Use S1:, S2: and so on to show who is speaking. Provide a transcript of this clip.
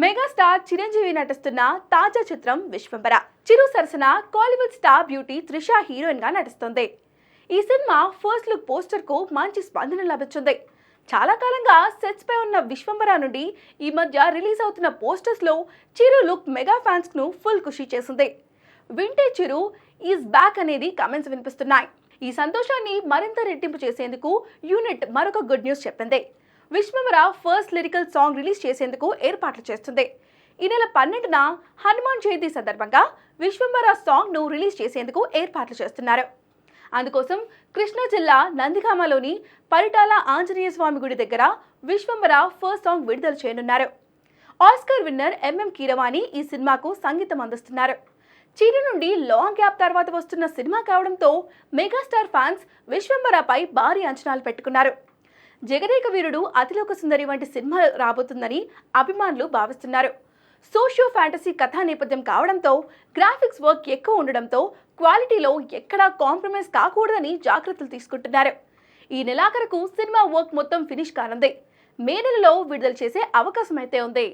S1: Megastar Chiranjeevi నటిస్తున్న తాజా చిత్రం విశ్వంబర. చిరు సరసన Kollywood star beauty Trisha heroine గా నటిస్తుంది. ఈ సినిమా ఫస్ట్ లుక్ పోస్టర్ కు మంచి స్పందన లభించింది. చాలా కాలంగా సెట్స్ పై ఉన్న విశ్వంబర నుండి ఈ మధ్య రిలీజ్ అవుతున్న పోస్టర్స్ లో చిరు లుక్ మెగా ఫ్యాన్స్ ను ఫుల్ ఖుషి చేసింది. వింటేజ్ చిరు ఈజ్ బ్యాక్ అనేది కామెంట్స్ వినిపిస్తున్నాయి. ఈ సంతోషాన్ని మరింత రెట్టింపు చేసేందుకు యూనిట్ మరొక గుడ్ న్యూస్ చెప్పింది. Vishwambhara first lyrical song release చేసేందుకు ఏర్పాట్లు చేస్తుంది. ఈ నెల 12న హనుమాన్ జయంతి సందర్భంగా విశ్వంబర సాంగ్ ను రిలీజ్ చేసేందుకు ఏర్పాట్లు చేస్తున్నారు. అందుకోసం కృష్ణా జిల్లా నందిగామలోని పరిటాల ఆంజనేయ స్వామి గుడి దగ్గర విశ్వంబర ఫస్ట్ సాంగ్ విడుదల చేయనున్నారు. ఆస్కార్ విన్నర్ ఎంఎం కీరవాణి ఈ సినిమాకు సంగీతం అందిస్తున్నారు. చిరు నుండి లాంగ్ గ్యాప్ తర్వాత వస్తున్న సినిమా కావడంతో మెగాస్టార్ ఫ్యాన్స్ విశ్వంబరపై భారీ అంచనాలు పెట్టుకున్నారు. జగదేక వీరుడు అతిలోక సుందరి వంటి సినిమా రాబోతుందని అభిమానులు భావిస్తున్నారు. సోషియో ఫ్యాంటసీ కథా నేపథ్యం కావడంతో గ్రాఫిక్స్ వర్క్ ఎక్కువ ఉండడంతో క్వాలిటీలో ఎక్కడా కాంప్రమైజ్ కాకూడదని జాగ్రత్తలు తీసుకుంటున్నారు. ఈ నెలాఖరుకు సినిమా వర్క్ మొత్తం ఫినిష్ కానుంది. మే నెలలో విడుదల చేసే అవకాశం అయితే ఉంది.